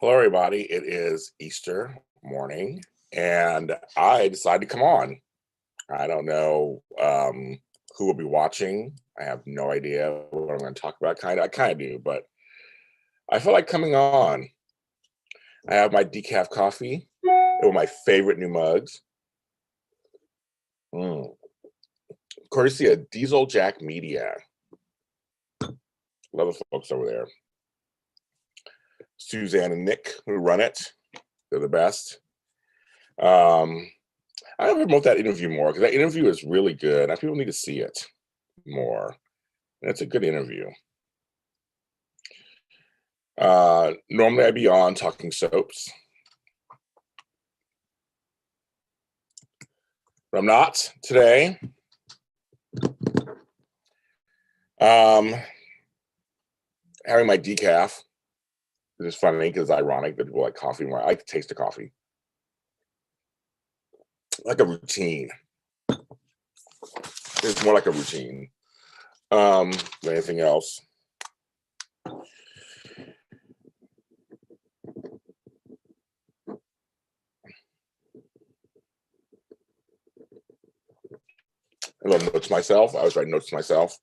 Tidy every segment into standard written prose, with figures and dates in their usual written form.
Hello, everybody. It is Easter morning, and I decided to come on. I don't know who will be watching. I have no idea what I'm going to talk about. I kind of do, but I feel like coming on. I have my decaf coffee with my favorite new mugs, mm. courtesy of Diesel Jack Media. Love the folks over there. Suzanne and Nick, who run it, they're the best. I have to promote that interview more because that interview is really good. People need to see it more. And it's a good interview. Normally I'd be on talking soaps, but I'm not today. Having my decaf. It's funny because it's ironic that people like coffee more. I like the taste of coffee. Like a routine. It's more like a routine than anything else. I love notes to myself. I was writing notes to myself.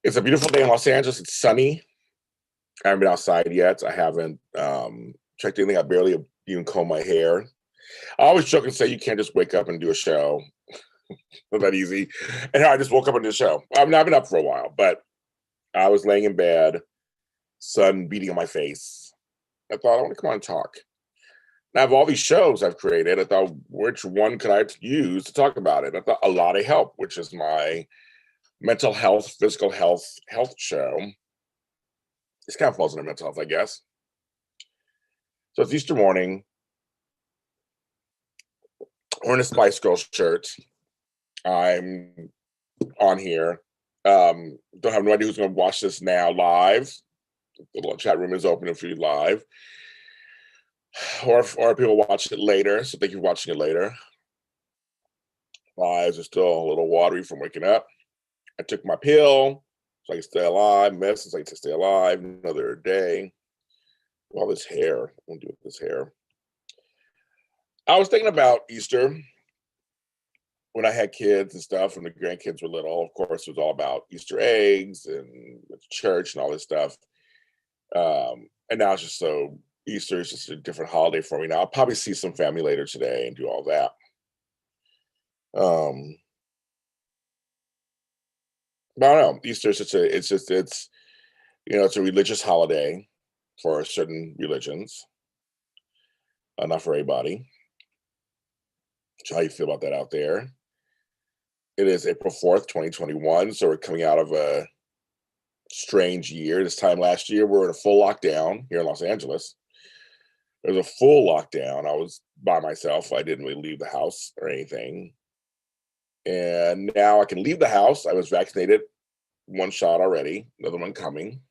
It's a beautiful day in Los Angeles. It's sunny. I haven't been outside yet. I haven't checked anything. I barely even comb my hair. I always joke and say you can't just wake up and do a show. Not that easy. And I just woke up and did a show. I've been up for a while, but I was laying in bed, sun beating on my face. I thought, I want to come on and talk. Now, I have all these shows I've created. I thought, which one could I use to talk about it? I thought, A Lot of Help, which is my mental health, physical health show. This kind of falls under mental health, I guess. So it's Easter morning. We're in a Spice Girls shirt. I'm on here. Don't have no idea who's going to watch this now live. The little chat room is open for you live. Or people watch it later. So thank you for watching it later. My eyes are still a little watery from waking up. I took my pill so I can stay alive. Medicine so I can stay alive another day. All this hair. What do I do with this hair? I was thinking about Easter when I had kids and stuff, and the grandkids were little. Of course, it was all about Easter eggs and church and all this stuff. And now it's just so Easter is just a different holiday for me now. I'll probably see some family later today and do all that. But I don't know. Easter is it's a religious holiday for certain religions, not for everybody. So how you feel about that out there? It is April 4th, 2021. So we're coming out of a strange year. This time last year, we were in a full lockdown here in Los Angeles. There was a full lockdown. I was by myself. I didn't really leave the house or anything. And now I can leave the house. I was vaccinated, one shot already, another one coming.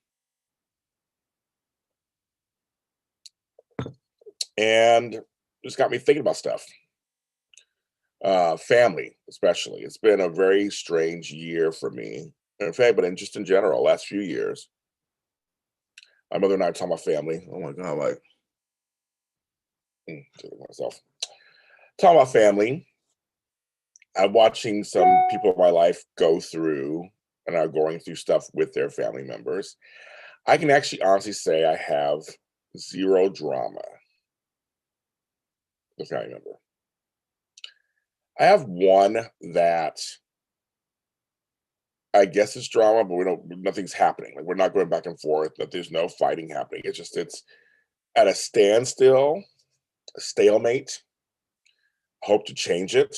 And just got me thinking about stuff. Family, especially. It's been a very strange year for me. In fact, but just in general, last few years. My mother and I are talking about family. Oh my God, like, myself. Talking about family. I'm watching some people in my life go through and are going through stuff with their family members. I can actually honestly say I have zero drama with a family member. I have one that I guess it's drama, but nothing's happening. Like we're not going back and forth, but there's no fighting happening. It's at a standstill, a stalemate. Hope to change it.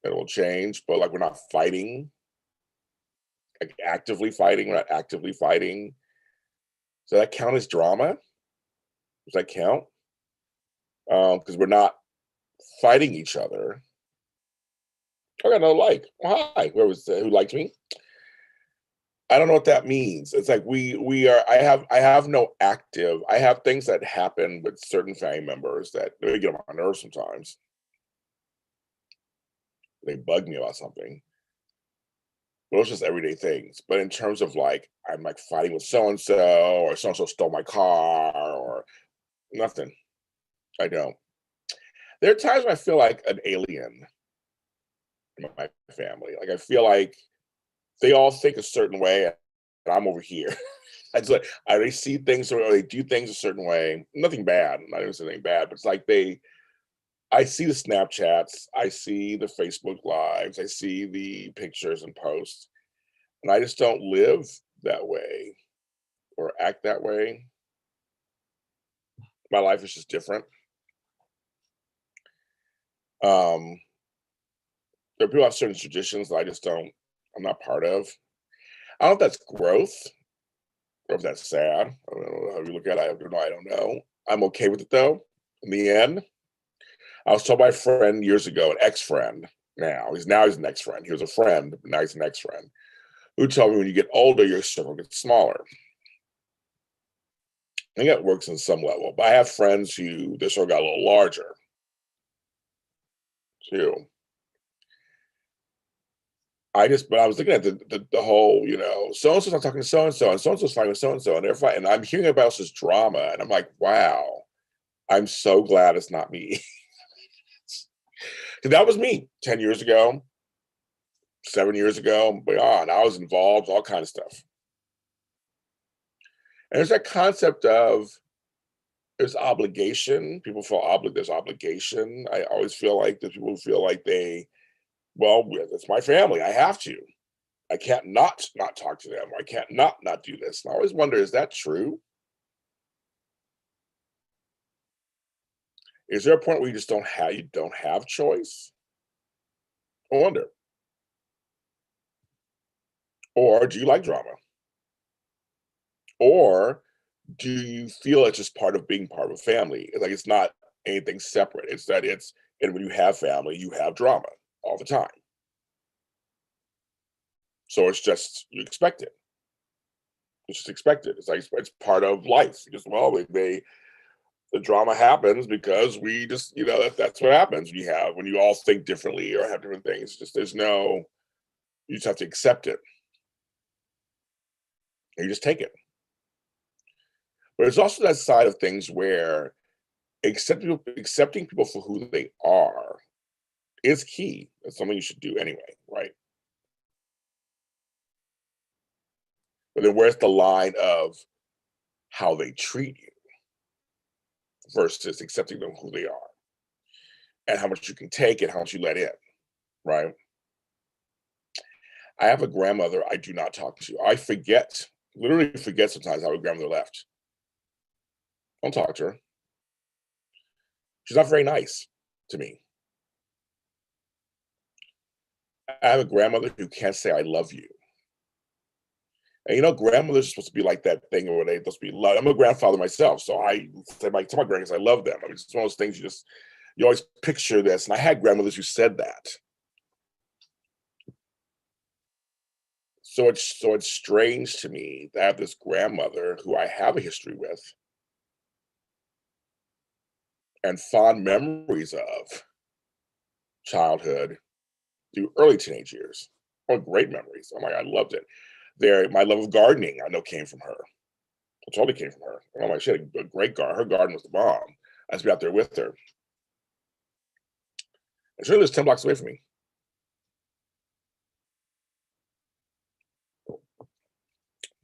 It will change, but like we're not fighting, like actively fighting. We're not actively fighting. Does that count as drama? Does that count? Because we're not fighting each other. I got no like. Well, hi, who liked me? I don't know what that means. It's like we are. I have no active. I have things that happen with certain family members that they get on my nerves sometimes. They bug me about something. But it's just everyday things. But in terms of like, I'm like fighting with so and so, or so and so stole my car, or nothing. I don't. There are times when I feel like an alien in my family. Like I feel like they all think a certain way, and I'm over here. It's like they see things or they do things a certain way. Nothing bad. I'm not even saying anything bad, but it's like I see the Snapchats, I see the Facebook lives, I see the pictures and posts, and I just don't live that way or act that way. My life is just different. Um, there are people who have certain traditions that I just don't. I'm not part of. I don't know if that's growth or if that's sad. I don't know how you look at it. I don't know. I'm okay with it though. In the end, I was told by a friend years ago, an ex-friend. He's an ex-friend. He was a friend, but now he's an ex-friend, who told me when you get older, your circle gets smaller. I think that works on some level, but I have friends who their circle got a little larger too. But I was looking at the whole, so and so's not talking to so and so, and so and so's fighting with so and so, and they're fighting. And I'm hearing about this drama, and I'm like, wow, I'm so glad it's not me. Because that was me 10 years ago, 7 years ago, beyond. I was involved, all kind of stuff. And there's that concept of there's obligation. People feel there's obligation. I always feel like there's people who feel like well, it's my family. I have to. I can't not talk to them. I can't not do this. And I always wonder, is that true? Is there a point where you don't have choice? I wonder. Or do you like drama? Or do you feel it's just part of being part of a family? It's like it's not anything separate. It's that and when you have family, you have drama all the time. So it's just you expect it. It's just expected. It's like it's part of life. Just the drama happens because we just that's what happens when you all think differently or have different things. Just you just have to accept it. And you just take it. But there's also that side of things where accepting people for who they are is key. It's something you should do anyway, right? But then where's the line of how they treat you versus accepting them who they are and how much you can take and how much you let in, right? I have a grandmother I do not talk to. Literally forget sometimes how a grandmother left. Don't talk to her. She's not very nice to me. I have a grandmother who can't say I love you. And grandmothers are supposed to be like that thing where they're supposed to be loved. I'm a grandfather myself, so I say to my grandkids, I love them. I mean, it's one of those things you always picture this. And I had grandmothers who said that. So it's strange to me to have this grandmother who I have a history with and fond memories of childhood through early teenage years. Oh, great memories. Oh my God, I loved it. My love of gardening, I know came from her. It totally came from her. Oh my, she had a great garden. Her garden was the bomb. I used to be out there with her. And she lives 10 blocks away from me.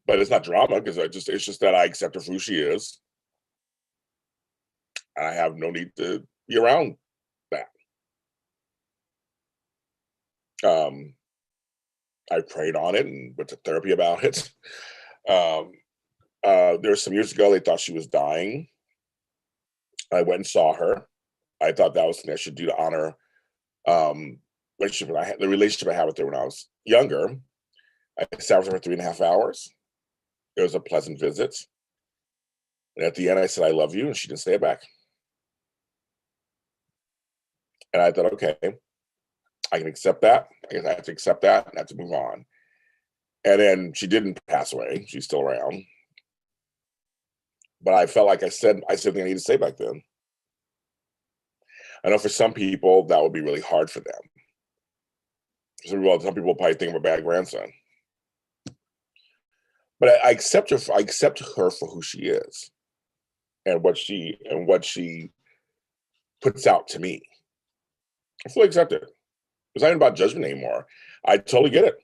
But it's not drama because it's just that I accept her for who she is. I have no need to be around that. Um, I prayed on it and went to therapy about it. There were some years ago, they thought she was dying. I went and saw her. I thought that was something I should do to honor the relationship I had with her when I was younger. I sat with her for 3.5 hours. It was a pleasant visit. And at the end, I said, I love you. And she didn't say it back. And I thought, okay, I can accept that. I guess I have to accept that and I have to move on. And then she didn't pass away. She's still around. But I felt like I said something I needed to say back then. I know for some people that would be really hard for them. Some people probably think I'm a bad grandson, but I accept her. I accept her for who she is and what she puts out to me. I fully accept it. It's not even about judgment anymore. I totally get it.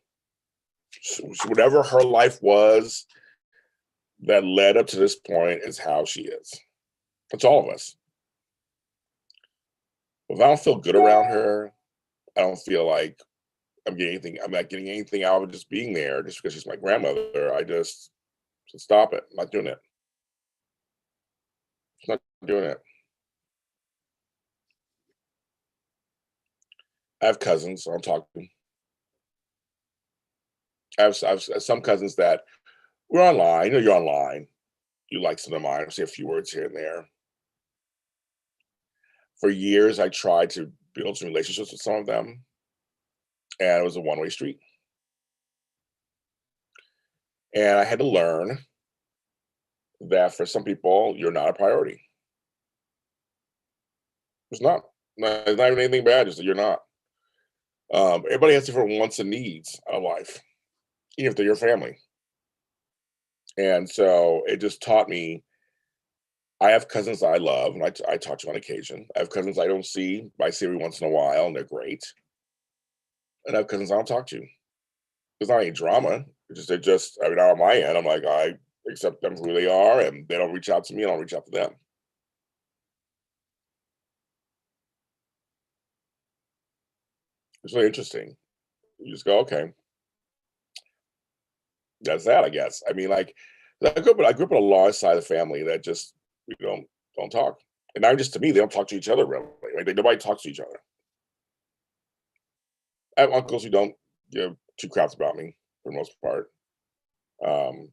Whatever her life was that led up to this point is how she is. That's all of us. If I don't feel good around her, I don't feel like I'm not getting anything out of just being there just because she's my grandmother. I just said, stop it. I'm not doing it. I'm not doing it. I have cousins, so I don't talk to them. I have some cousins that we're online. You know, you're online. You like some of mine. I say a few words here and there. For years, I tried to build some relationships with some of them, and it was a one-way street. And I had to learn that for some people, you're not a priority. It's not. It's not even anything bad, just that you're not. Everybody has different wants and needs out of life, even if they're your family. And so it just taught me I have cousins I love, and I talk to on occasion. I have cousins I don't see, I see every once in a while, and they're great. And I have cousins I don't talk to. There's not any drama. I mean, on my end, I'm like, I accept them for who they are, and they don't reach out to me, and I don't reach out to them. It's really interesting. You just go, okay, that's that, I guess. I mean, like, I grew up in a large side of the family that just we don't talk. And not just to me, they don't talk to each other really. Like, nobody talks to each other. I have uncles who don't give two craps about me for the most part. Um,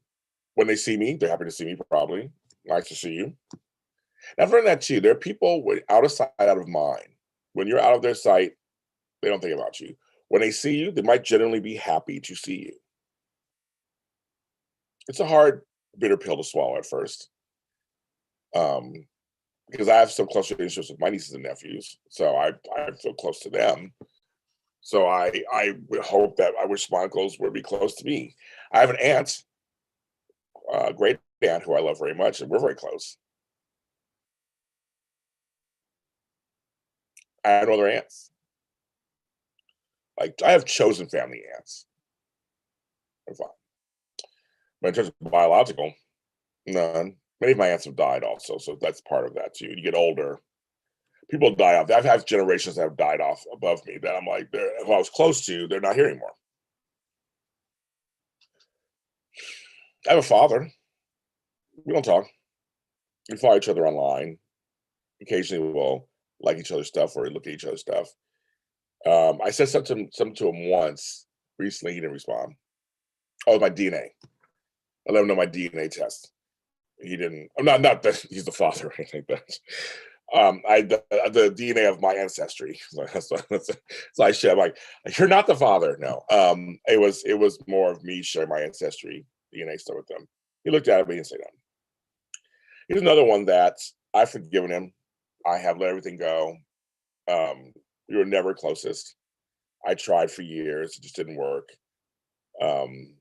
when they see me, they're happy to see me. Probably nice to see you. And I've learned that too. There are people out of sight, out of mind. When you're out of their sight, they don't think about you. When they see you, they might genuinely be happy to see you. It's a hard, bitter pill to swallow at first, um, because I have some close relationships with my nieces and nephews, so I feel close to them. So I would hope that I wish my uncles would be close to me. I have an aunt, great aunt who I love very much, and we're very close. I have no other aunts. Like I have chosen family aunts. I'm fine. But in terms of biological, none. Many of my aunts have died also, so that's part of that too. You get older, people die off. I've had generations that have died off above me that I'm like, who I was close to, they're not here anymore. I have a father. We don't talk. We follow each other online. Occasionally we'll like each other's stuff or look at each other's stuff. I said something to him once recently. He didn't respond. Oh, my DNA. I let him know my DNA test. He didn't. I'm not that he's the father or anything, but the DNA of my ancestry. So I share like you're not the father. No. It was more of me sharing my ancestry DNA stuff with them. He looked at me and said, no. Here's another one that I've forgiven him. I have let everything go. We were never closest. I tried for years, it just didn't work. Um,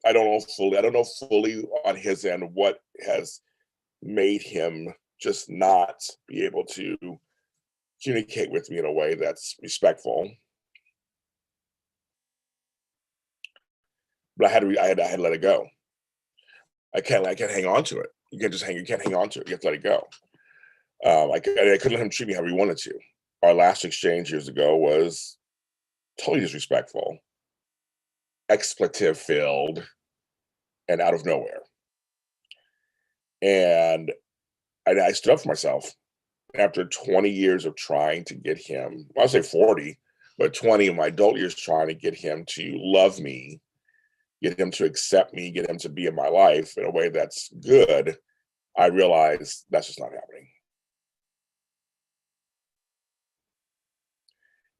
I don't know fully on his end what has made him just not be able to communicate with me in a way that's respectful. But I had to let it go. I can't hang on to it. You can't hang on to it. You have to let it go. I couldn't let him treat me how he wanted to. Our last exchange years ago was totally disrespectful, expletive filled, and out of nowhere. And I stood up for myself after 20 years of trying to get him, well, I'll say 40, but 20 of my adult years trying to get him to love me, get him to accept me, get him to be in my life in a way that's good. I realized that's just not happening.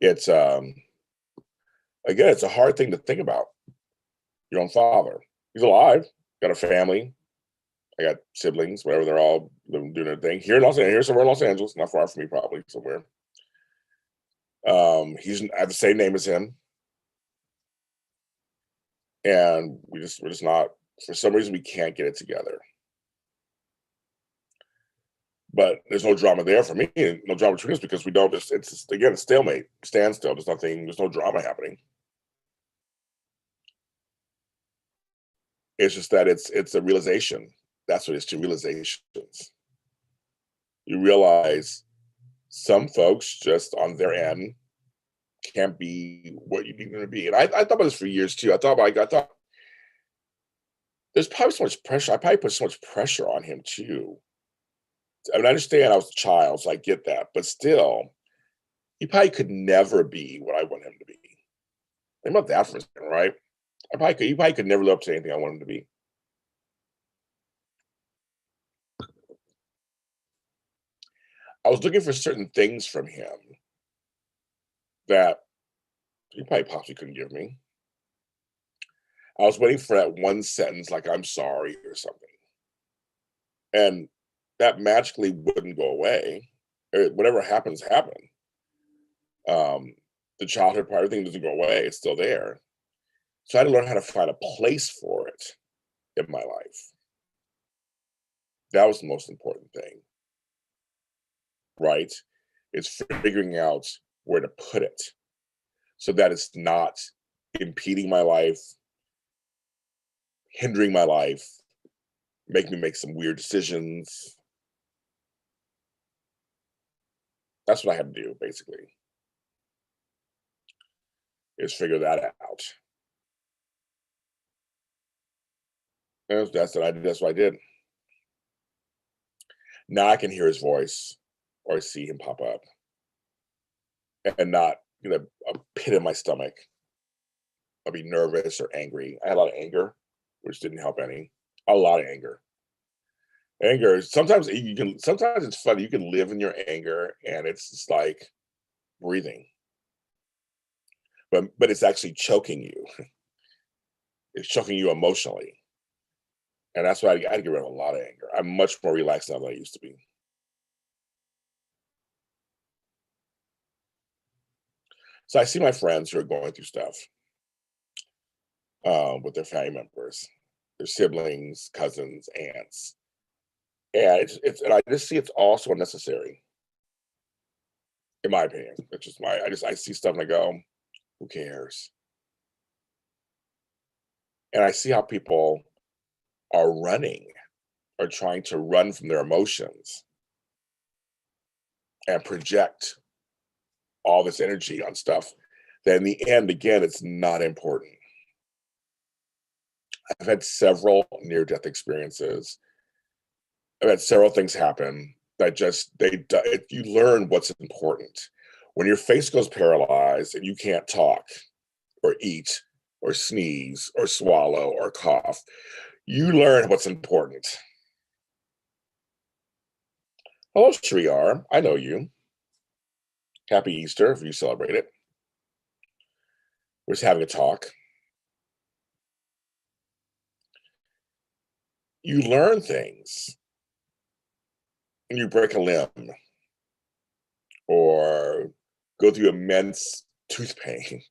It's again, it's a hard thing to think about. Your own father. He's alive, got a family. I got siblings, whatever. They're all living, doing their thing here in Los Angeles. Here somewhere in Los Angeles, not far from me, probably somewhere. I have the same name as him, and we're just not, for some reason we can't get it together. But there's no drama there for me, no drama between us, because we don't just, it's just, again, a stalemate, standstill. There's no drama happening. It's just that it's a realization. That's what it's, two realizations. You realize some folks just on their end can't be what you need them to be. And I thought about this for years too. I thought there's probably so much pressure. I probably put so much pressure on him too. I mean, I understand I was a child, so I get that, but still, he probably could never be what I want him to be. Think about that for a second, right? He probably could never live up to anything I want him to be. I was looking for certain things from him that he probably possibly couldn't give me. I was waiting for that one sentence, like "I'm sorry" or something, and that magically wouldn't go away. Whatever happens, happen. The childhood part, everything doesn't go away; it's still there. So I had to learn how to find a place for it in my life. That was the most important thing, right? It's figuring out where to put it so that it's not impeding my life, hindering my life, make me make some weird decisions. That's what I had to do, basically, is figure that out. And that's what I did. Now I can hear his voice or see him pop up and not, a pit in my stomach. I'll be nervous or angry. I had a lot of anger, which didn't help any. A lot of anger. Anger, sometimes it's funny. You can live in your anger and it's just like breathing. But it's actually choking you. It's choking you emotionally. And that's why I had to get rid of a lot of anger. I'm much more relaxed now than I used to be. So I see my friends who are going through stuff with their family members, their siblings, cousins, aunts, and and I just see it's also unnecessary, in my opinion. It's just I see stuff and I go, who cares? And I see how people are running or trying to run from their emotions and project all this energy on stuff that in the end, again, it's not important. I've had several near-death experiences. I've had several things happen that you learn what's important. When your face goes paralyzed and you can't talk or eat or sneeze or swallow or cough, you learn what's important. Hello, Shriar. I know you. Happy Easter if you celebrate it. We're just having a talk. You learn things and you break a limb or go through immense tooth pain,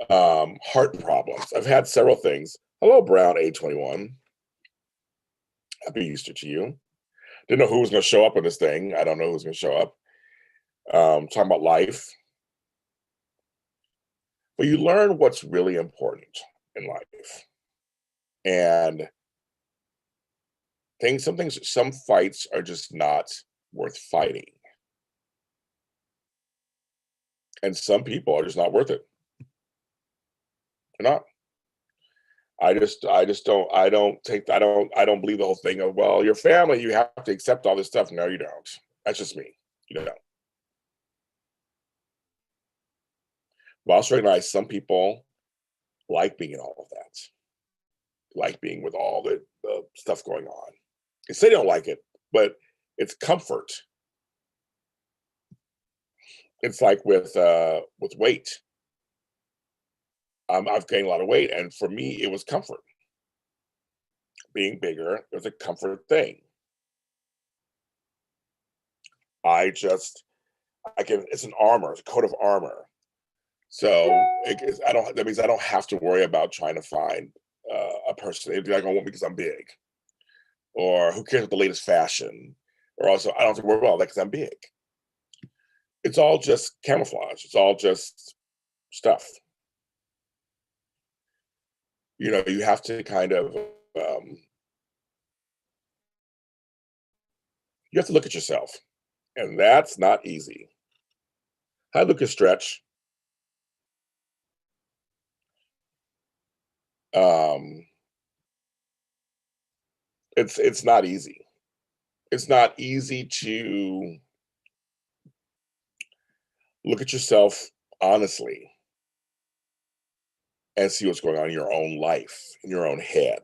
heart problems. I've had several things. Hello, Brown A21. Happy Easter to you. Didn't know who was going to show up on this thing. I don't know who's going to show up. Talking about life. But you learn what's really important in life. And some fights are just not worth fighting. And some people are just not worth it. They're not. I don't believe the whole thing of, well, your family, you have to accept all this stuff. No, you don't. That's just me. You don't. But I also recognize some people like being in all of that, like being with all the stuff going on. They say they don't like it, but it's comfort. It's like with weight. I've gained a lot of weight, and for me, it was comfort. Being bigger, it was a comfort thing. I it's an armor, it's a coat of armor. So that means I don't have to worry about trying to find a person. They'd be like, "Oh, want me because I'm big," or "Who cares what the latest fashion?" Or also, I don't have to worry about all that because I'm big. It's all just camouflage. It's all just stuff. You have to kind of you have to look at yourself, and that's not easy. Hi, Lucas Stretch. Um, it's not easy. It's not easy to look at yourself honestly and see what's going on in your own life, in your own head.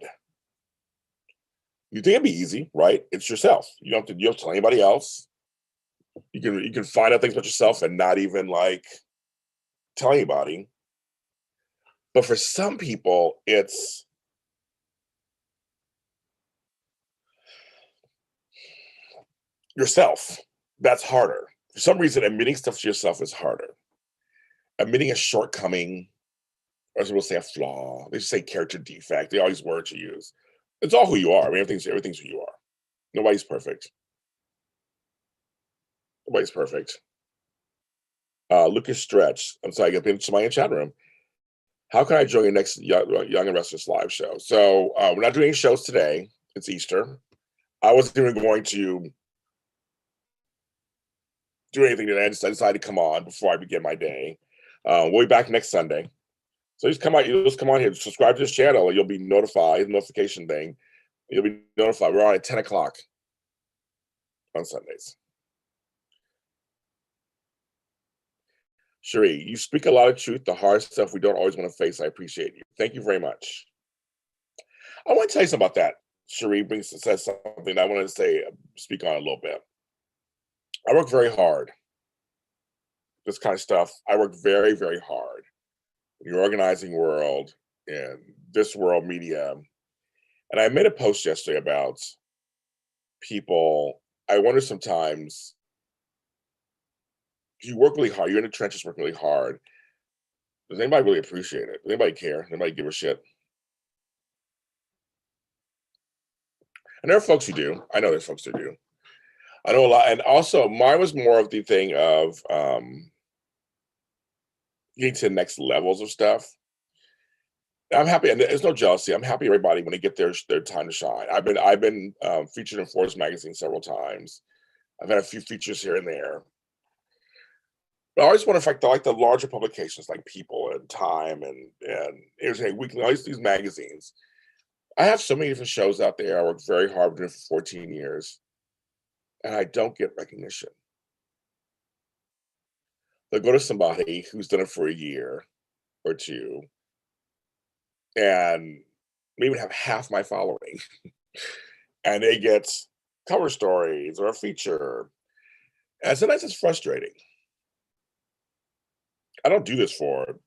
You think it'd be easy, right? It's yourself. You don't have to tell anybody else. You can find out things about yourself and not even like tell anybody. But for some people, it's yourself. That's harder. For some reason, admitting stuff to yourself is harder. Admitting a shortcoming, or some people say a flaw. They just say character defect. They all use words to use. It's all who you are. I mean, everything's who you are. Nobody's perfect. Nobody's perfect. Lucas Stretch. I'm sorry, I've been to my chat room. How can I join your next Young and Restless live show? So we're not doing any shows today. It's Easter. I wasn't even going to do anything today. I decided to come on before I begin my day. We'll be back next Sunday. So just come on here, subscribe to this channel, and you'll be notified, notification thing. You'll be notified. We're on at 10 o'clock on Sundays. Cherie, you speak a lot of truth, the hard stuff we don't always want to face. I appreciate you. Thank you very much. I want to tell you something about that. Cherie says something I wanted to speak on a little bit. I work very hard. This kind of stuff, I work very, very hard in the organizing world, in this world media. And I made a post yesterday about people. I wonder sometimes, you work really hard, you're in the trenches working really hard. Does anybody really appreciate it? Does anybody care? Does anybody give a shit? And there are folks who do. I know there's folks who do. I know a lot. And also, mine was more of the thing of getting to the next levels of stuff. I'm happy, and there's no jealousy. I'm happy everybody when they get their time to shine. I've been featured in Forbes magazine several times. I've had a few features here and there. But I always wonder if like the larger publications like People and Time and Entertainment Weekly, all these magazines. I have so many different shows out there. I worked very hard doing it for 14 years, and I don't get recognition. They'll go to somebody who's done it for a year or two, and maybe have half my following, and they get cover stories or a feature. And sometimes it's frustrating. I don't do this for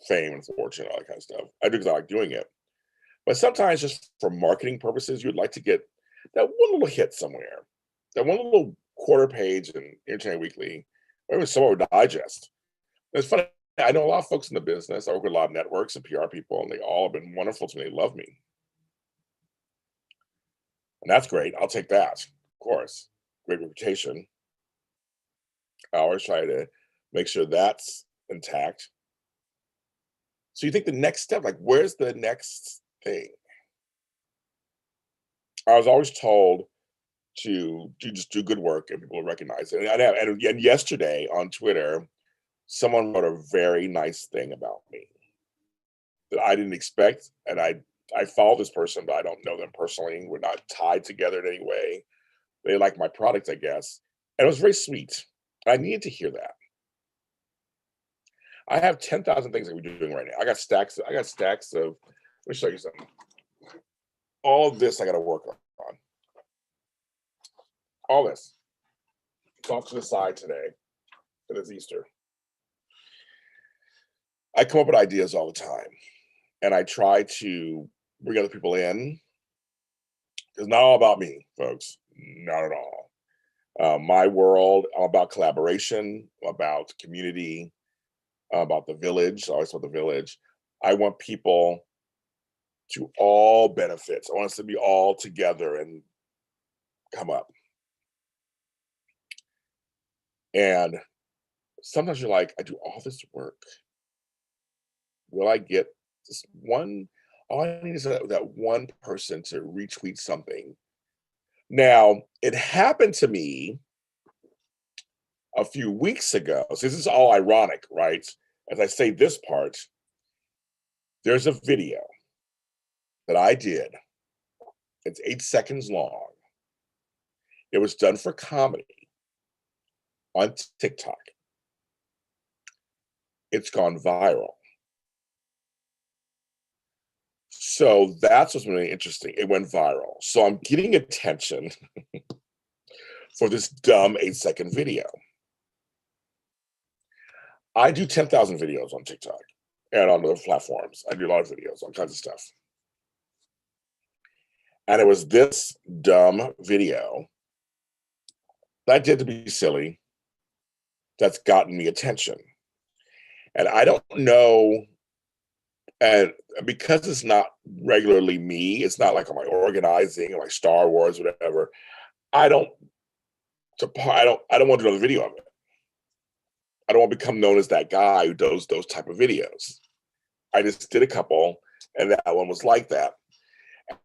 fame and fortune, all that kind of stuff. I do because I like doing it. But sometimes just for marketing purposes, you'd like to get that one little hit somewhere, that one little quarter page in Entertainment Weekly, or even Somewhere Digest. And it's funny. I know a lot of folks in the business. I work with a lot of networks and PR people, and they all have been wonderful to me. They love me. And that's great. I'll take that, of course. Great reputation. I always try to make sure that's intact. So you think the next step, like where's the next thing? I was always told to just do good work and people will recognize it. And yesterday on Twitter, someone wrote a very nice thing about me that I didn't expect. And I follow this person, but I don't know them personally. We're not tied together in any way. They like my product, I guess. And it was very sweet. I needed to hear that. I have 10,000 things that we're doing right now. I got stacks of, let me show you something. All this I got to work on. All this. It's off to the side today. It is Easter. I come up with ideas all the time. And I try to bring other people in. It's not all about me, folks. Not at all. My world, I'm about collaboration, I'm about community, I'm about the village. I always about the village. I want people to all benefit. I want us to be all together and come up. And sometimes you're like, I do all this work. Will I get this one? All I need is that one person to retweet something. Now, it happened to me a few weeks ago. So this is all ironic, right? As I say this part, there's a video that I did. It's 8 seconds long. It was done for comedy on TikTok. It's gone viral. So that's what's really interesting. It went viral. So I'm getting attention for this dumb 8-second video. I do 10,000 videos on TikTok and on other platforms. I do a lot of videos, all kinds of stuff. And it was this dumb video that I did to be silly that's gotten me attention. And I don't know, and because it's not regularly me, it's not like I'm like organizing or like Star Wars, whatever. I don't want to do another video of it. I don't want to become known as that guy who does those type of videos. I just did a couple, and that one was like that.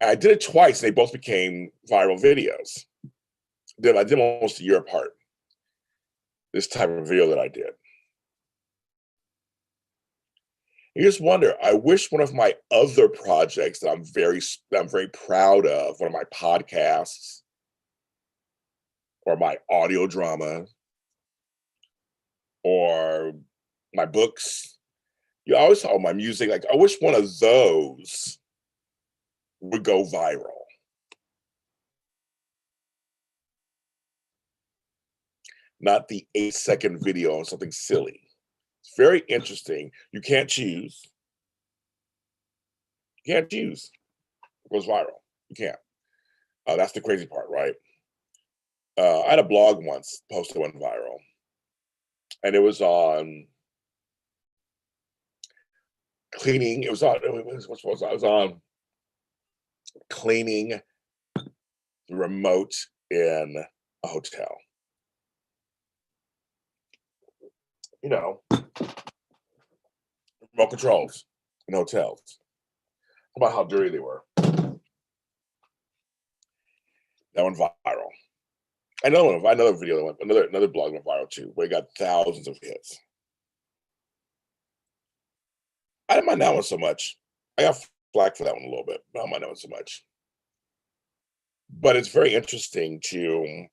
And I did it twice, and they both became viral videos. I did them almost a year apart. This type of video that I did. You just wonder. I wish one of my other projects that I'm very proud of, one of my podcasts or my audio drama or my books. You always saw my music. Like, I wish one of those would go viral. Not the 8-second video on something silly. It's very interesting. You can't choose. You can't choose. It goes viral. You can't. That's the crazy part, right? I had a blog once posted went viral, and it was on cleaning. It was on cleaning the remote in a hotel. You know, remote controls in hotels. About how dirty they were. That went viral. Another video that went, another blog went viral too, where it got thousands of hits. I didn't mind that one so much. I got flack for that one a little bit, but I don't mind that one so much. But it's very interesting to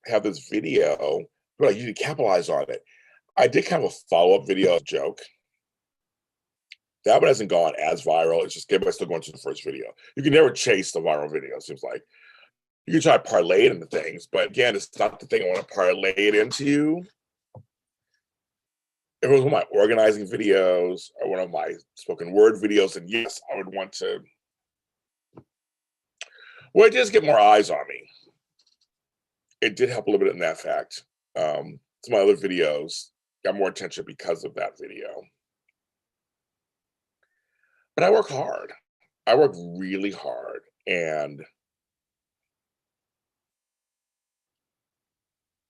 have this video, but like, you need to capitalize on it. I did kind of a follow-up video joke. That one hasn't gone as viral. It's just everybody's still going to the first video. You can never chase the viral video, it seems like. You can try to parlay it into things, but again, it's not the thing I want to parlay it into. If it was one of my organizing videos or one of my spoken word videos, and yes, I would want to. Well, it does get more eyes on me. It did help a little bit in that fact. Some of my other videos got more attention because of that video. But I work hard. I work really hard, and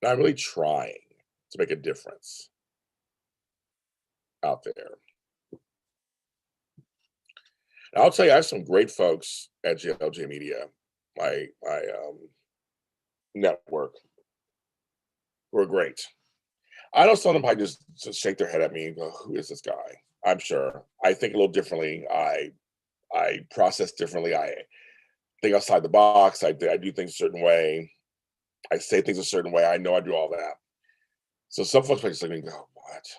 I'm really trying to make a difference out there. And I'll tell you, I have some great folks at JLJ Media, my network, who are great. I know some of them probably just shake their head at me and go, "Who is this guy?" I'm sure. I think a little differently. I process differently. I think outside the box. I do things a certain way. I say things a certain way. I know I do all that. So some folks might just look at me and go, "What?"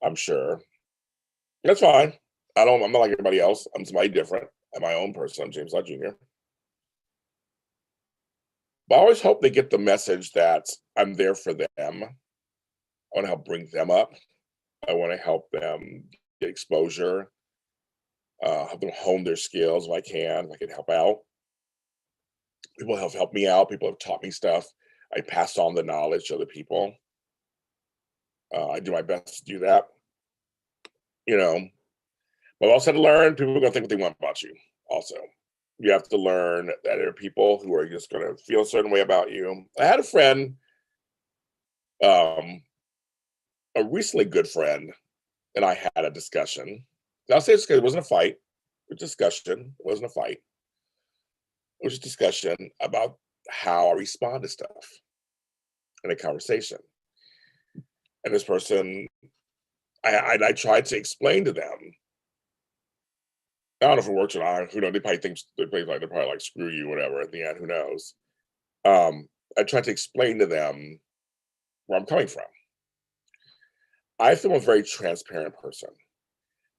I'm sure. That's fine. I'm not like everybody else. I'm somebody different. I'm my own person. I'm James Lott Jr. But I always hope they get the message that I'm there for them. I want to help bring them up. I want to help them get exposure, help them hone their skills if I can help out. People have helped me out. People have taught me stuff. I pass on the knowledge to other people. I do my best to do that, you know. But I also had to learn people are gonna think what they want about you. Also, you have to learn that there are people who are just gonna feel a certain way about you. I had a friend, um, a recently good friend, and I had a discussion. I'll say it's because it wasn't a fight. It was a discussion. It wasn't a fight. It was a discussion about how I respond to stuff in a conversation. And this person, I tried to explain to them. I don't know if it works or not. Who knows? They're probably like screw you, whatever. At the end, who knows? I tried to explain to them where I'm coming from. I feel I'm a very transparent person.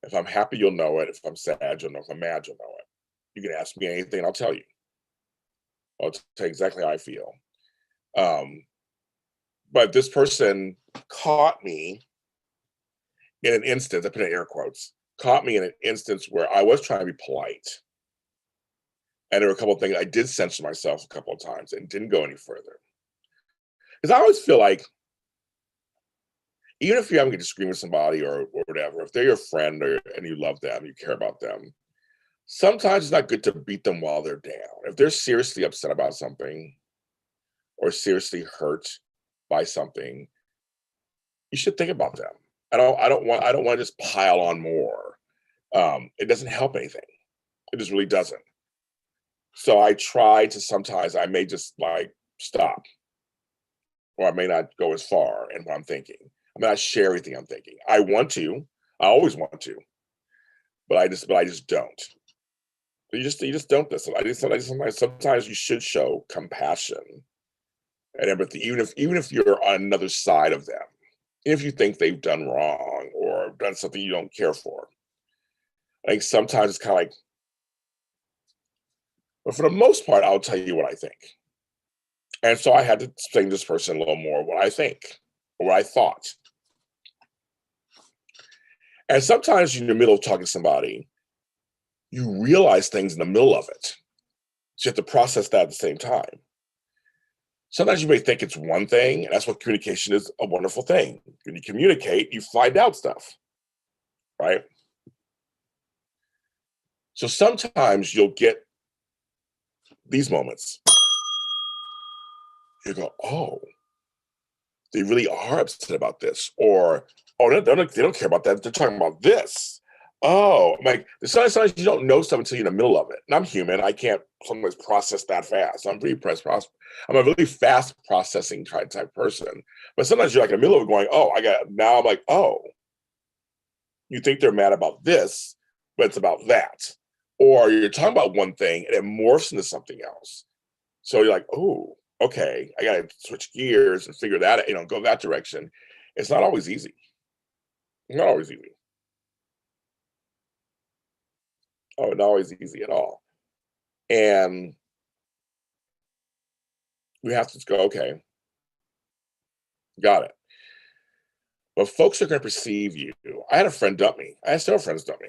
If I'm happy, you'll know it. If I'm sad, you'll know. If I'm mad, you'll know it. You can ask me anything, and I'll tell you. I'll tell you exactly how I feel. Um, but this person caught me in an instance. I put in air quotes. Caught me in an instance where I was trying to be polite, and there were a couple of things I did censor myself a couple of times and didn't go any further. Because I always feel like, even if you're having a disagreement with somebody or whatever, if they're your friend and you love them, you care about them, sometimes it's not good to beat them while they're down. If they're seriously upset about something or seriously hurt by something, you should think about them. I don't want to just pile on more. It doesn't help anything. It just really doesn't. So I try to sometimes I may just like stop, or I may not go as far in what I'm thinking. I may not share everything I'm thinking. I want to. I always want to, but I just don't. You just don't listen. Sometimes you should show compassion and empathy, even if you're on another side of them, if you think they've done wrong or done something you don't care for. I think sometimes it's kind of like, but for the most part, I'll tell you what I think. And so I had to explain to this person a little more what I think or what I thought. And sometimes in the middle of talking to somebody, you realize things in the middle of it. So you have to process that at the same time. Sometimes you may think it's one thing, and that's what communication is, a wonderful thing. When you communicate, you find out stuff, right? So sometimes you'll get these moments. You go, oh, they really are upset about this. Or, oh, they don't care about that. They're talking about this. Oh, like sometimes you don't know something until you're in the middle of it. And I'm human. I can't sometimes process that fast. I'm I'm a really fast processing type person. But sometimes you're like in the middle of it going, oh, now I'm like, oh, you think they're mad about this, but it's about that. Or you're talking about one thing and it morphs into something else. So you're like, oh, okay, I gotta switch gears and figure that out, go that direction. It's not always easy. Not always easy. Oh, not always easy at all. And we have to just go, okay, got it. But folks are gonna perceive you. I had a friend dump me. I had several friends dump me.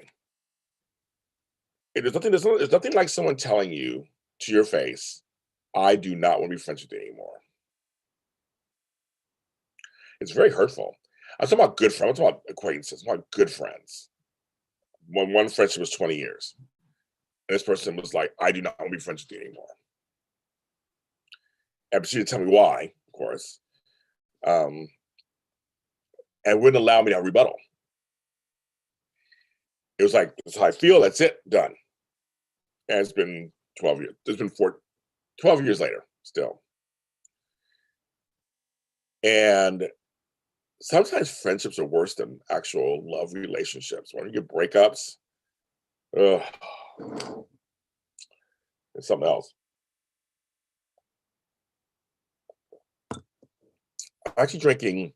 There's nothing like someone telling you to your face, I do not want to be friends with you anymore. It's very hurtful. I'm talking about good friends. I'm talking about acquaintances. I'm talking about good friends. One friendship was 20 years. And this person was like, I do not want to be friends with you anymore. And she didn't tell me why, of course. And wouldn't allow me to have rebuttal. It was like, that's how I feel. That's it. Done. And it's been 12 years. It's been 12 years later still. And sometimes friendships are worse than actual love relationships. When you get breakups, ugh, it's something else. I'm actually drinking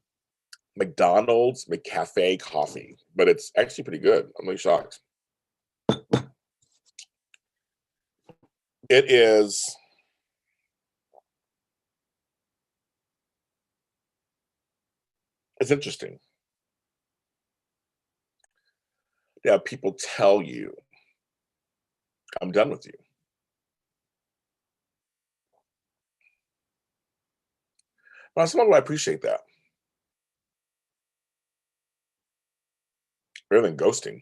McDonald's McCafe coffee, but it's actually pretty good. I'm really shocked. It is. It's interesting. Yeah, people tell you, I'm done with you. Well, somehow I appreciate that. Better than ghosting.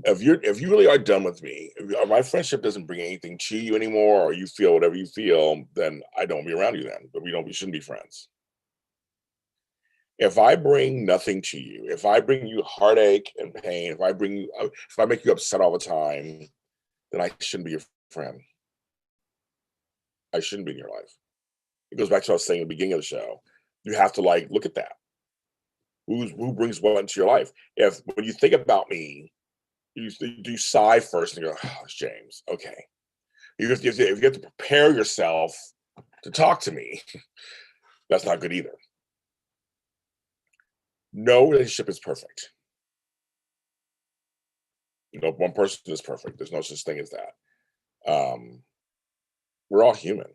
If you really are done with me, if my friendship doesn't bring anything to you anymore, or you feel whatever you feel, then I don't be around you then. But we shouldn't be friends. If I bring nothing to you, if I bring you heartache and pain, if I make you upset all the time, then I shouldn't be your friend. I shouldn't be in your life. It goes back to what I was saying at the beginning of the show. You have to like look at that. Who brings what into your life? If when you think about me, you sigh first and go, oh, it's James. Okay. If you have to prepare yourself to talk to me, that's not good either. No relationship is perfect. No one person is perfect. There's no such thing as that. We're all human.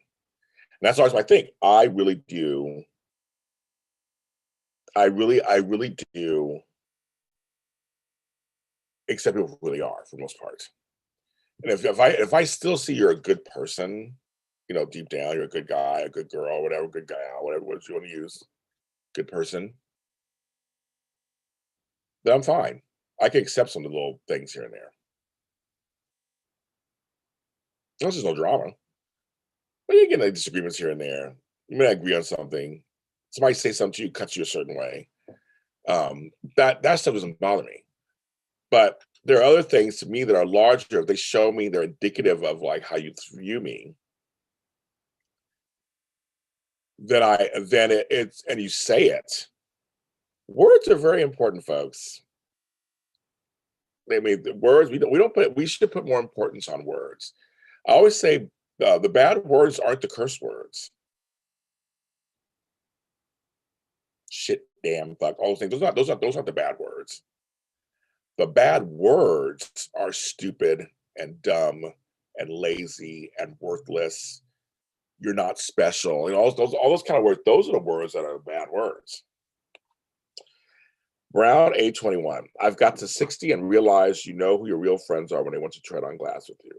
And that's always my thing. I really do accept people who really are for the most part. And if I still see you're a good person, deep down, you're a good guy, a good girl, whatever, good guy, whatever words you want to use, good person, then I'm fine. I can accept some of the little things here and there. There's just no drama. But you get like disagreements here and there. You may not agree on something. Somebody say something to you, cuts you a certain way. That stuff doesn't bother me. But there are other things to me that are larger. If they show me they're indicative of like how you view me, it's and you say it. Words are very important, folks. I mean, the words we should put more importance on words. I always say the bad words aren't the curse words. Shit, damn, fuck, all those things. Those aren't the bad words. The bad words are stupid and dumb and lazy and worthless. You're not special. All those kind of words. Those are the words that are bad words. Brown, age 21. I've got to 60 and realized you know who your real friends are when they want to tread on glass with you.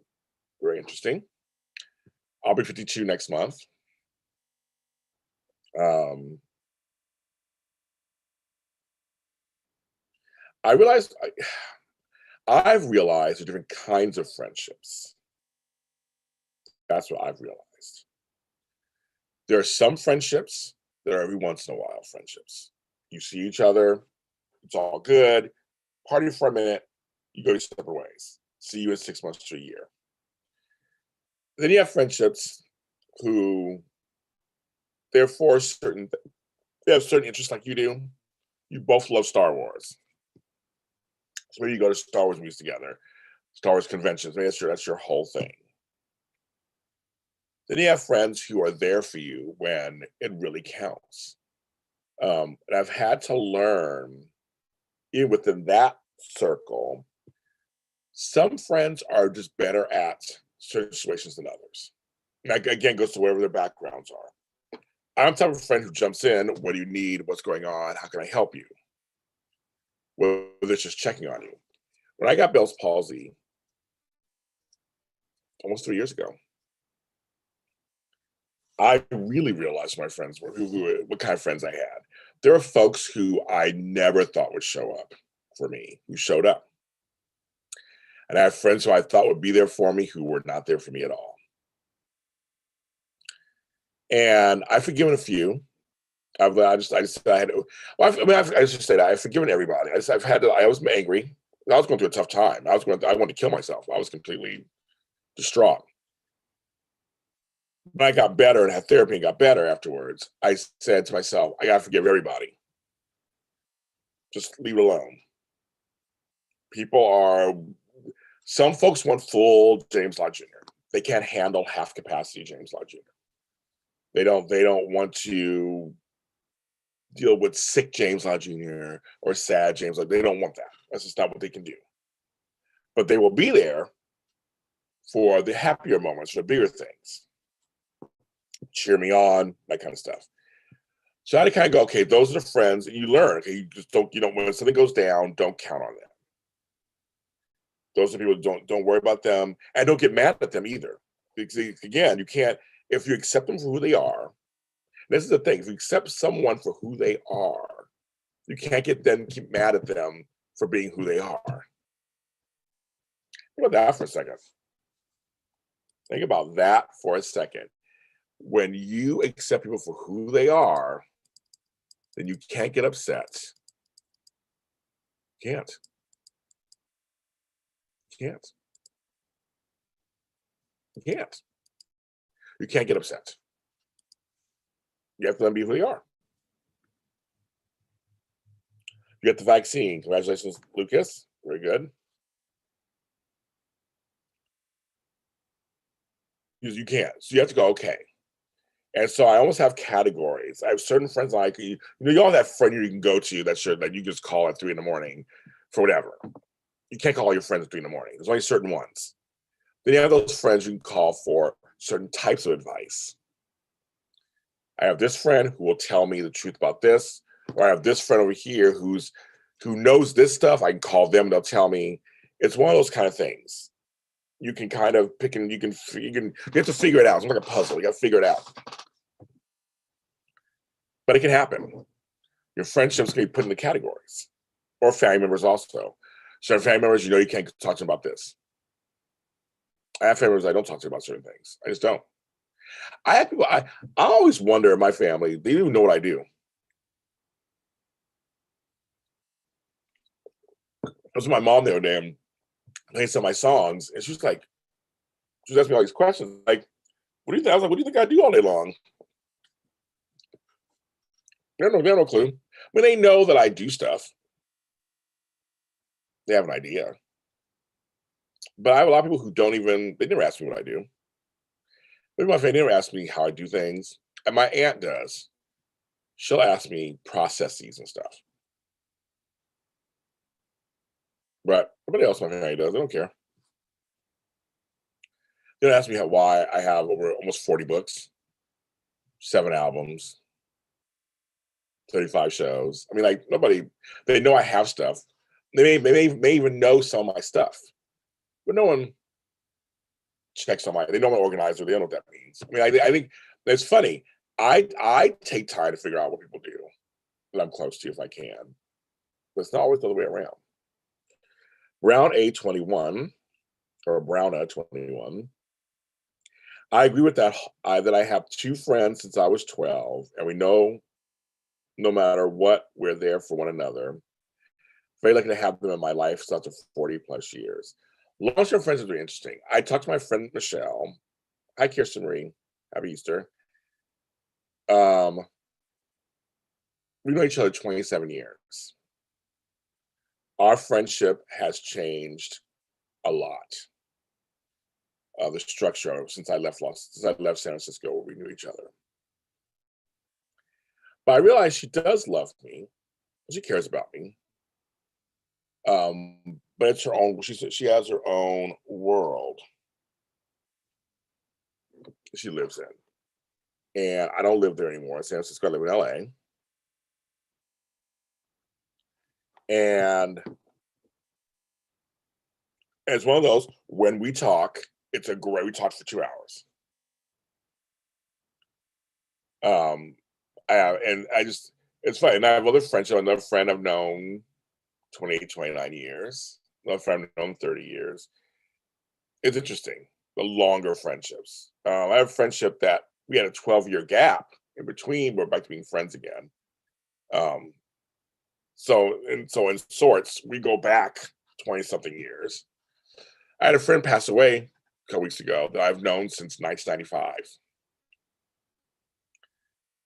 Very interesting. I'll be 52 next month. I realized I've realized the different kinds of friendships. That's what I've realized. There are some friendships that are every once in a while friendships. You see each other, it's all good, party for a minute, you go your separate ways. See you in 6 months to a year. Then you have friendships who they have certain interests like you do. You both love Star Wars. So maybe you go to Star Wars movies together, Star Wars conventions. Maybe that's your whole thing. Then you have friends who are there for you when it really counts. And I've had to learn, even within that circle, some friends are just better at certain situations than others. And that, again, goes to wherever their backgrounds are. I'm the type of friend who jumps in, what do you need? What's going on? How can I help you? Whether it's just checking on you. When I got Bell's palsy almost 3 years ago, I really realized my friends were what kind of friends I had. There are folks who I never thought would show up for me, who showed up. And I have friends who I thought would be there for me who were not there for me at all. And I've forgiven a few. I just had to, well, I just say that I've forgiven everybody. I was angry. I was going through a tough time. I wanted to kill myself. I was completely distraught. When I got better and had therapy and got better afterwards, I said to myself, I got to forgive everybody. Just leave it alone. Some folks want full James Lott Jr. They can't handle half capacity James Lott Jr. They don't want to deal with sick James Lott Jr. or sad James Lott. They don't want that. That's just not what they can do. But they will be there for the happier moments, for the bigger things. Cheer me on, that kind of stuff. So I had to kind of go, okay, those are the friends, and you learn. Okay, you just don't, when something goes down, don't count on them. Those are people don't worry about them, and don't get mad at them either. Because again, you can't, if you accept them for who they are. This is the thing. If you accept someone for who they are, you can't keep mad at them for being who they are. Think about that for a second. Think about that for a second. When you accept people for who they are, then you can't get upset. You can't. You can't. You can't. You can't get upset. You have to let them be who they are. You get the vaccine. Congratulations, Lucas. Very good. Because you can't. So you have to go, okay. And so I almost have categories. I have certain friends like you know, you all have that friend you can go to that you just call at 3 a.m. for whatever. You can't call all your friends at 3 a.m. There's only certain ones. Then you have those friends you can call for certain types of advice. I have this friend who will tell me the truth about this, or I have this friend over here who knows this stuff. I can call them, they'll tell me. It's one of those kind of things. You can kind of pick and you have to figure it out. It's like a puzzle. You got to figure it out. But it can happen. Your friendships can be put into categories, or family members also. Certain family members, you can't talk to them about this. I have family members I don't talk to about certain things. I just don't. I have people. I always wonder in my family. They don't even know what I do. I was with my mom the other day and playing some of my songs, and she was asking me all these questions. Like, what do you think? I was like, what do you think I do all day long? They have no clue. I mean, they know that I do stuff. They have an idea. But I have a lot of people who they never ask me what I do. Maybe my family never ask me how I do things. And my aunt does. She'll ask me processes and stuff. But everybody else in my family does. They don't care. They don't ask me why I have over almost 40 books, 7 albums, 35 shows. I mean, like they know I have stuff. They may even know some of my stuff. But no one checks on they know I'm an organizer. They don't know what that means. I mean, I think it's funny. I take time to figure out what people do that I'm close to if I can. But it's not always the other way around. Brown A21 or Browna 21. I agree with that. That I have 2 friends since I was 12, and we know no matter what, we're there for one another. Very lucky to have them in my life since after 40 plus years. Long-term friends is very interesting. I talked to my friend Michelle. Hi, Kirsten Marie. Happy Easter. We know each other 27 years. Our friendship has changed a lot. The structure since I left San Francisco, where we knew each other. But I realized she does love me. She cares about me. But it's her own. She has her own world she lives in, and I don't live there anymore. In San Francisco, I live in LA, and it's one of those when we talk. We talk for 2 hours. It's funny. And I have other friends. Another friend I've known 28, 29 years. Another friend I've known 30 years. It's interesting, the longer friendships. I have a friendship that we had a 12-year gap in between. We're back to being friends again. So in sorts, we go back 20-something years. I had a friend pass away a couple weeks ago that I've known since 1995.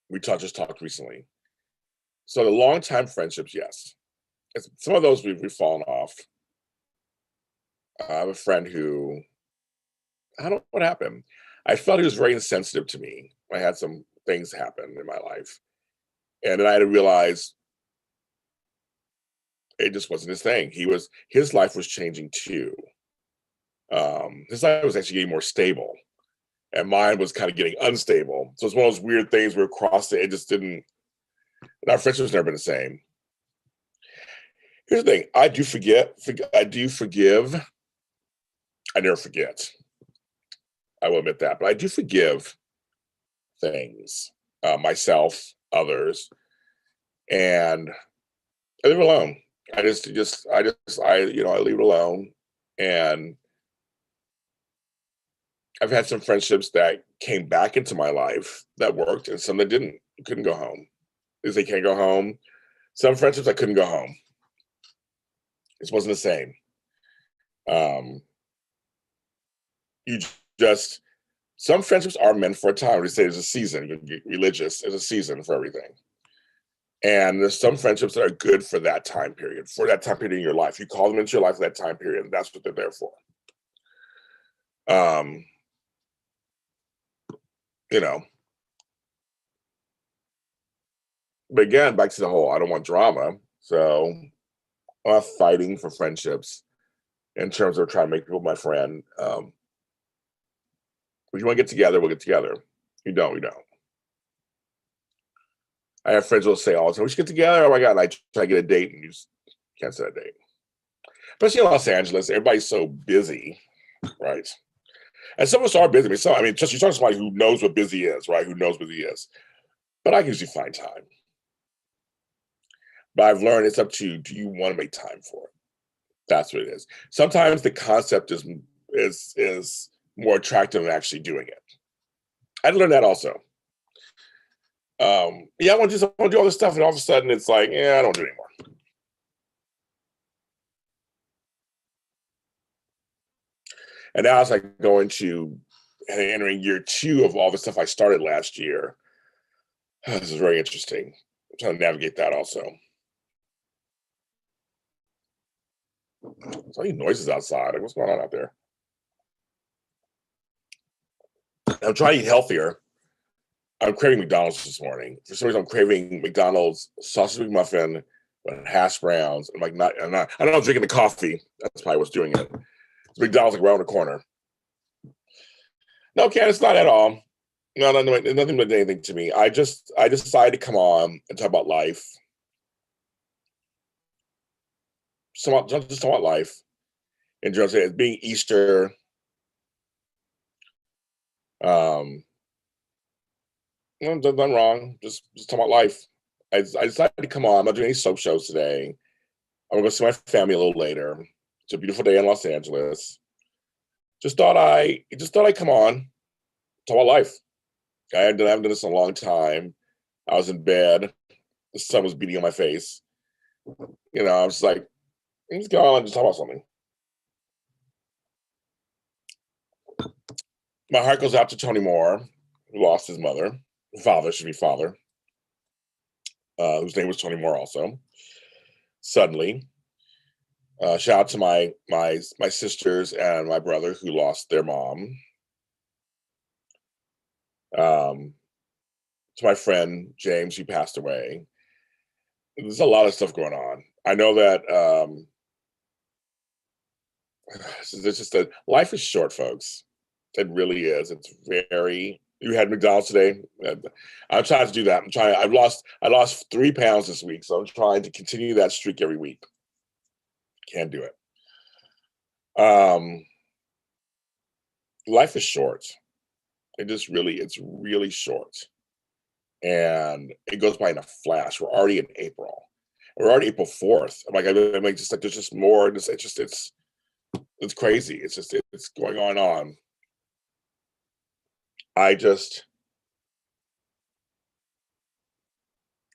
We just talked recently. So the long-time friendships, yes. Some of those we've fallen off. I have a friend who, I don't know what happened. I felt he was very insensitive to me. I had some things happen in my life. And then I had to realize it just wasn't his thing. His life was changing too. His life was actually getting more stable. And mine was kind of getting unstable. So it's one of those weird things where it just didn't, and our friendship's never been the same. Here's the thing. I do forgive. I never forget. I will admit that, but I do forgive things. myself, others, and I leave it alone. I leave it alone. And I've had some friendships that came back into my life that worked and some that didn't. Couldn't go home. Because they can't go home. Some friendships I couldn't go home. It wasn't the same. Um, you just some friendships are meant for a time. We say there's a season. You get religious. There's a season for everything. And there's some friendships that are good for that time period in your life. You call them into your life for that time period, and that's what they're there for. Um, you know, but again, back to the whole I don't want drama. So I'm not fighting for friendships in terms of trying to make people my friend. If you want to get together, we'll get together. You don't, we don't. I have friends who will say all the time, we should get together. Oh my God. And I try to get a date and you just can't set a date. Especially in Los Angeles, everybody's so busy, right? And some of us are busy. Just you're talking to somebody who knows what busy is, right? Who knows busy is. But I can usually find time. But I've learned it's up to you. Do you want to make time for it? That's what it is. Sometimes the concept is more attractive than actually doing it. I learned that also. Yeah, I want to do all this stuff, and all of a sudden it's like, yeah, I don't do it anymore. And now it's like going to entering year 2 of all the stuff I started last year. This is very interesting. I'm trying to navigate that also. There's all these noises outside. Like, what's going on out there? I'm trying to eat healthier. I'm craving McDonald's this morning. For some reason, I'm craving McDonald's sausage McMuffin with hash browns. I'm like, I don't know, drinking the coffee. That's probably what's doing it. It's McDonald's like around the corner. No, Ken, it's not at all. No, nothing but anything to me. I decided to come on and talk about life. Just talk about life. In terms of it being Easter. Nothing wrong. Just talk about life. I decided to come on. I'm not doing any soap shows today. I'm gonna go see my family a little later. It's a beautiful day in Los Angeles. Just thought I'd come on, talk about life. I haven't done this in a long time. I was in bed. The sun was beating on my face. I was just like, let's go on and just talk about something. My heart goes out to Tony Moore, who lost his father, whose name was Tony Moore also, suddenly. Shout out to my sisters and my brother who lost their mom. To my friend James, who passed away. There's a lot of stuff going on. I know that it's just that life is short, folks. It really is. It's very. You had McDonald's today. I'm trying to do that. I lost 3 pounds this week, so I'm trying to continue that streak every week. Can't do it. Life is short. It's really short. And it goes by in a flash. We're already in April. We're already April 4th. Just like there's just more. It's crazy. It's going on. I'm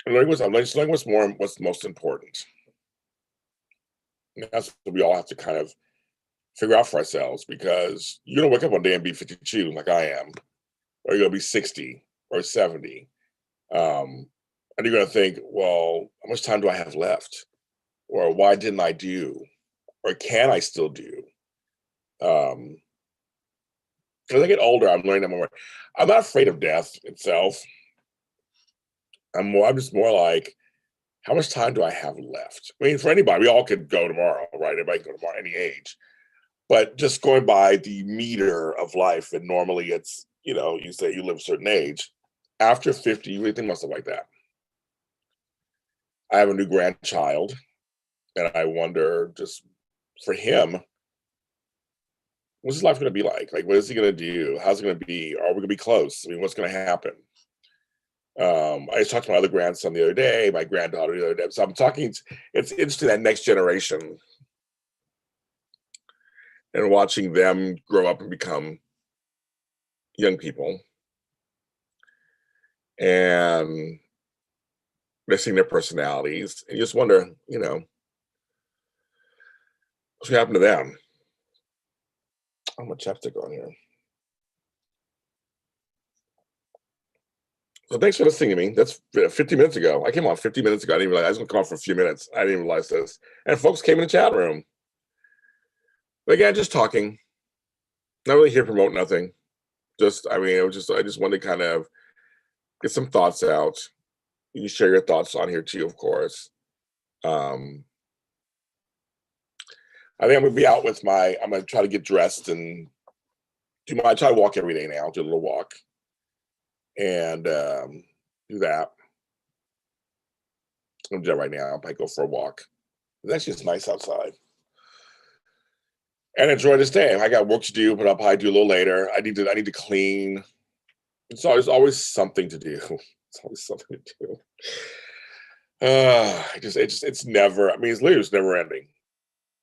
learning what's most important. And that's what we all have to kind of figure out for ourselves, because you don't wake up one day and be 52 like I am, or you're gonna be 60 or 70. And you're going to think, well, how much time do I have left? Or why didn't I do? Or can I still do? As I get older, I'm learning that more. I'm not afraid of death itself. I'm just more like, how much time do I have left? I mean, for anybody, we all could go tomorrow, right? Everybody can go tomorrow, any age. But just going by the meter of life, and normally it's, you say you live a certain age. After 50, you really think about stuff like that. I have a new grandchild, and I wonder, just for him, what's his life going to be like? Like, what is he going to do? How's it going to be? Are we going to be close? I mean, what's going to happen? I just talked to my other grandson the other day, my granddaughter the other day. So I'm talking, it's interesting, that next generation and watching them grow up and become young people and missing their personalities. And you just wonder, what's happened to them? I'm gonna chapstick on here. So thanks for listening to me. That's 50 minutes ago. I came on 50 minutes ago. I didn't realize I was gonna come on for a few minutes. I didn't even realize this. And folks came in the chat room. But again, just talking. Not really here to promote nothing. I just wanted to kind of get some thoughts out. You can share your thoughts on here too, of course. I think I'm gonna be out with I'm gonna try to get dressed and I try to walk every day now, do a little walk. And do that. I'm gonna do that right now. I might go for a walk. It's actually just nice outside. And enjoy this day. I got work to do, but I'll probably do a little later. I need to clean. Always something to do. It's always something to do. It's never, it's literally just never ending.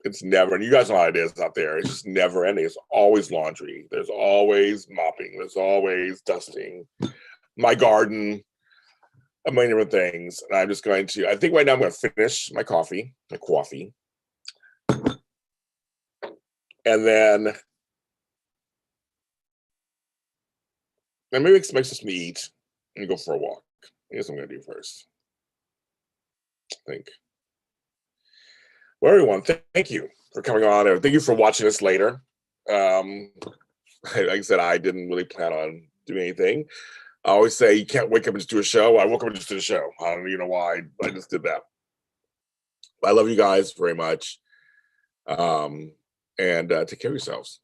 It's never, and you guys know how it is out there. It's just never ending. It's always laundry. There's always mopping. There's always dusting. My garden, a million different things. And I'm just going to, I think right now I'm going to finish my coffee. And then maybe expect us to eat and go for a walk. Here's what I'm going to do first. I think. Well, everyone, thank you for coming on. Thank you for watching us later. Like I said, I didn't really plan on doing anything. I always say you can't wake up and just do a show. I woke up and just did a show. I don't even know why I just did that. I love you guys very much. And take care of yourselves.